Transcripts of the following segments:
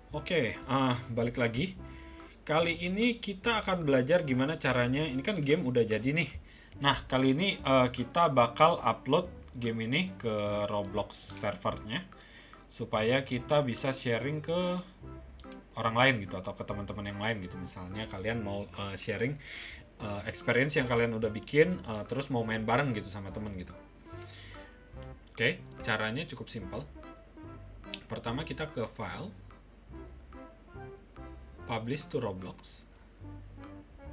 Oke, balik lagi. Kali ini kita akan belajar gimana caranya. Ini kan game udah jadi nih. Nah, kali ini kita bakal upload game ini ke Roblox servernya supaya kita bisa sharing ke orang lain gitu atau ke teman-teman yang lain gitu. Misalnya kalian mau sharing experience yang kalian udah bikin, terus mau main bareng gitu sama temen gitu. Oke, caranya cukup simpel. Pertama kita ke file, publish to Roblox.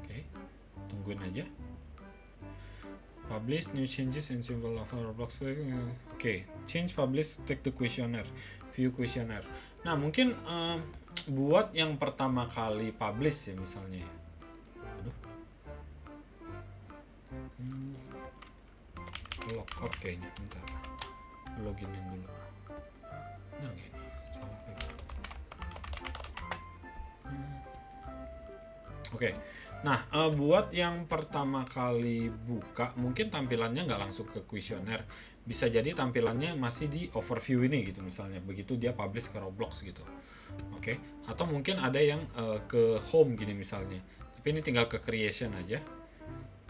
Oke, tungguin aja. Publish new changes and symbol of Roblox. Oke, change publish take the questionnaire, view questionnaire. Nah, mungkin buat yang pertama kali publish ya misalnya. Aduh, logout kayaknya. Bentar, loginin dulu. Nah, gini, salah lagi. Oke, nah buat yang pertama kali buka, mungkin tampilannya nggak langsung ke kuesioner, bisa jadi tampilannya masih di overview ini gitu misalnya, begitu dia publish ke Roblox gitu. Oke, atau mungkin ada yang ke home gini misalnya, tapi ini tinggal ke creation aja.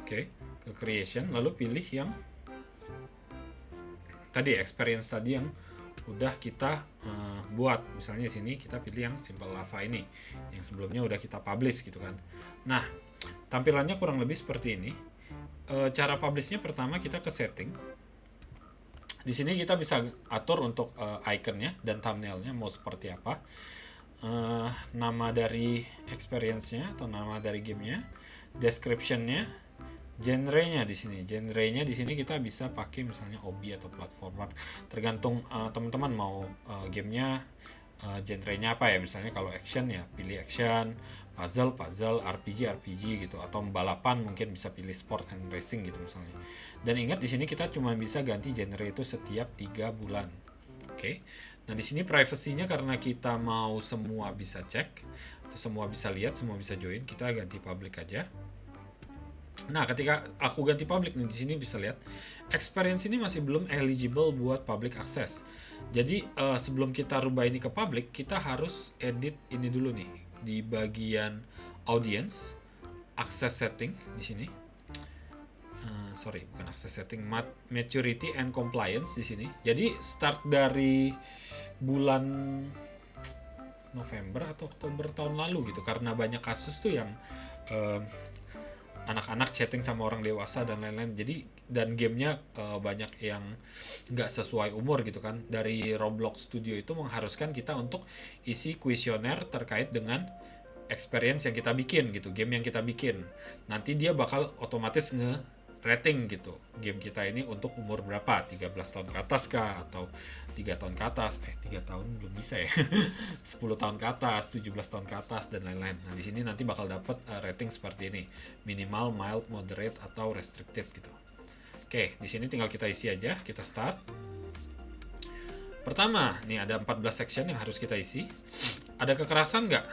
Oke, ke creation, lalu pilih yang tadi experience tadi yang udah kita buat. Misalnya di sini kita pilih yang simple lava ini, yang sebelumnya udah kita publish gitu kan. Nah, tampilannya kurang lebih seperti ini. Cara publishnya pertama kita ke setting. Di sini kita bisa atur untuk iconnya dan thumbnailnya mau seperti apa. Nama dari experience-nya atau nama dari gamenya, description-nya, genrenya di sini. Genrenya di sini kita bisa pakai misalnya hobby atau platformer. Tergantung teman-teman mau gamenya genrenya apa ya. Misalnya kalau action ya pilih action, puzzle, RPG gitu, atau balapan mungkin bisa pilih sport and racing gitu misalnya. Dan ingat di sini kita cuma bisa ganti genre itu setiap 3 bulan. Oke. Nah, di sini privasinya karena kita mau semua bisa cek, atau semua bisa lihat, semua bisa join, kita ganti public aja. Nah, ketika aku ganti public nih, di sini bisa lihat experience ini masih belum eligible buat public access. Jadi sebelum kita rubah ini ke public, kita harus edit ini dulu nih di bagian audience, access setting di sini. Sorry, bukan access setting, maturity and compliance di sini. Jadi start dari bulan November atau Oktober tahun lalu gitu, karena banyak kasus tuh yang eh, anak-anak chatting sama orang dewasa dan lain-lain. Jadi dan gamenya banyak yang nggak sesuai umur gitu kan. Dari Roblox Studio itu mengharuskan kita untuk isi kuesioner terkait dengan experience yang kita bikin gitu, game yang kita bikin. Nanti dia bakal otomatis rating gitu game kita ini untuk umur berapa, 13 tahun ke atas kah, atau 3 tahun ke atas, 3 tahun belum bisa ya, 10 tahun ke atas, 17 tahun ke atas, dan lain-lain. Nah, di sini nanti bakal dapat rating seperti ini, minimal, mild, moderate, atau restricted gitu. Oke, di sini tinggal kita isi aja, kita start. Pertama, nih ada 14 section yang harus kita isi. Ada kekerasan nggak?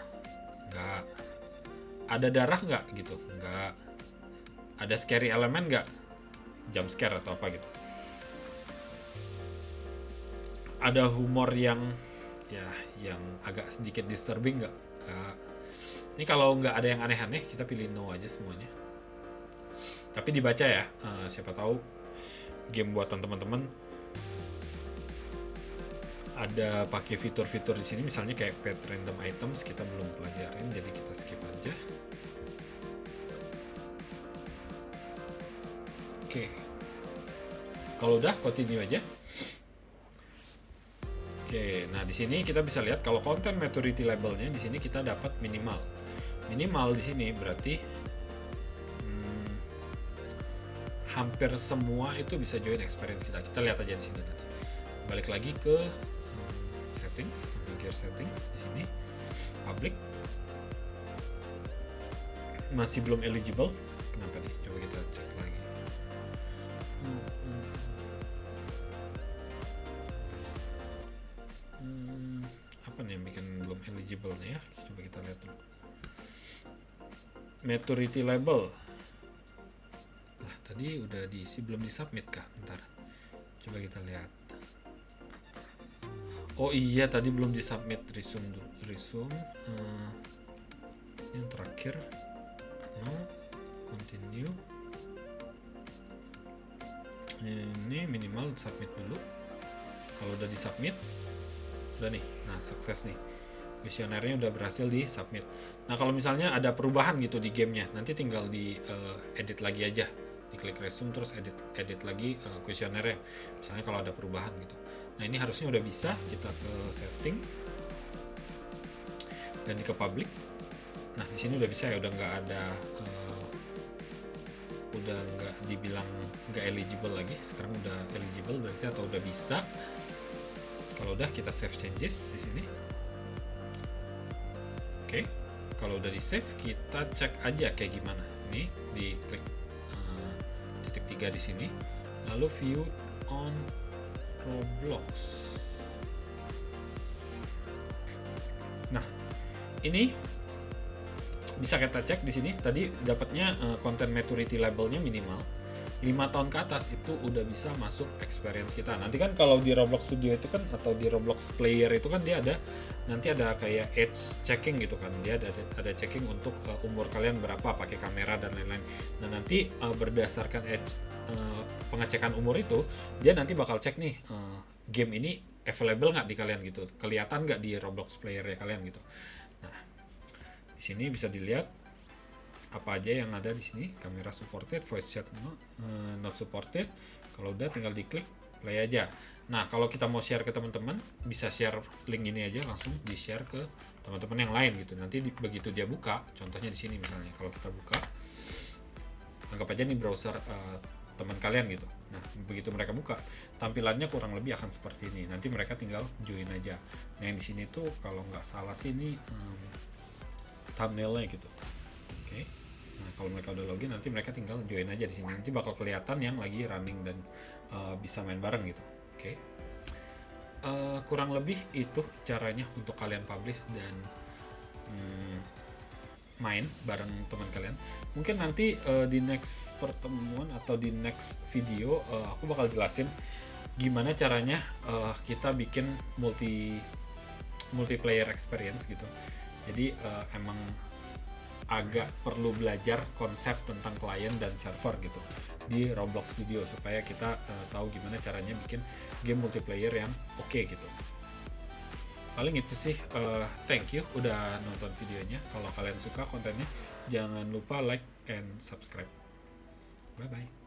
Nggak. Ada darah nggak gitu? Nggak. Ada scary elemen nggak? Jump scare atau apa gitu. Ada humor yang ya yang agak sedikit disturbing nggak? Nggak. Ini kalau nggak ada yang aneh-aneh kita pilih no aja semuanya. Tapi dibaca ya, siapa tahu game buatan teman-teman ada pakai fitur-fitur di sini, misalnya kayak pet random items, kita belum pelajarin jadi kita skip aja. Oke, kalau udah continue aja. Oke, nah di sini kita bisa lihat kalau content maturity labelnya di sini kita dapat minimal. Minimal di sini berarti hampir semua itu bisa join experience kita. Kita lihat aja di sini nanti. Balik lagi ke settings, configure settings di sini. Public masih belum eligible. Kenapa nih? Coba kita cek lagi. Apa nih yang bikin belum eligible nih ya? Coba kita lihat dulu. Maturity label. Lah, tadi udah diisi, belum disubmit kah? Bentar. Coba kita lihat. Oh iya, tadi belum disubmit resume resume. Yang terakhir, no, continue. Ini minimal submit dulu. Kalau udah disubmit, udah nih. Nah, sukses nih. Kuesionernya udah berhasil di submit. Nah, kalau misalnya ada perubahan gitu di gamenya, nanti tinggal di edit lagi aja. Diklik resume terus edit lagi kuesionernya. Misalnya kalau ada perubahan gitu. Nah, ini harusnya udah bisa. Kita ke setting dan ke public. Nah, di sini udah bisa ya, udah nggak ada udah nggak dibilang nggak eligible lagi. Sekarang udah eligible berarti, atau udah bisa. Kalau udah, kita save changes di sini. Oke, kalau udah di save, kita cek aja kayak gimana. Ini diklik titik 3 di sini, lalu view on Roblox. Nah, ini bisa kita cek di sini. Tadi dapatnya content maturity labelnya minimal 5 tahun ke atas, itu udah bisa masuk experience kita. Nanti kan kalau di Roblox Studio itu kan, atau di Roblox Player itu kan, dia ada nanti ada kayak age checking gitu kan. Dia ada checking untuk umur kalian berapa, pakai kamera dan lain-lain. Nah, nanti berdasarkan age pengecekan umur itu, dia nanti bakal cek nih game ini available nggak di kalian gitu, kelihatan nggak di Roblox Player ya kalian gitu. Nah, di sini bisa dilihat apa aja yang ada di sini. Kamera supported, voice chat not supported. Kalau udah, tinggal diklik play aja. Nah, kalau kita mau share ke teman-teman, bisa share link ini aja, langsung di share ke teman-teman yang lain gitu. Nanti begitu dia buka, contohnya di sini misalnya, kalau kita buka, anggap aja nih browser teman kalian gitu. Nah, begitu mereka buka, tampilannya kurang lebih akan seperti ini. Nanti mereka tinggal join aja. Nah, yang di sini tuh kalau nggak salah sih ini thumbnailnya gitu. Oke. Nah, kalau mereka udah login, nanti mereka tinggal join aja di sini. Nanti bakal kelihatan yang lagi running dan bisa main bareng gitu. Oke. Kurang lebih itu caranya untuk kalian publish dan main bareng teman kalian. Mungkin nanti di next pertemuan atau di next video aku bakal jelasin gimana caranya kita bikin multiplayer experience gitu. Jadi emang agak perlu belajar konsep tentang klien dan server gitu di Roblox Studio, supaya kita tahu gimana caranya bikin game multiplayer yang oke gitu. Paling itu sih. Thank you udah nonton videonya. Kalau kalian suka kontennya, jangan lupa like and subscribe. Bye bye.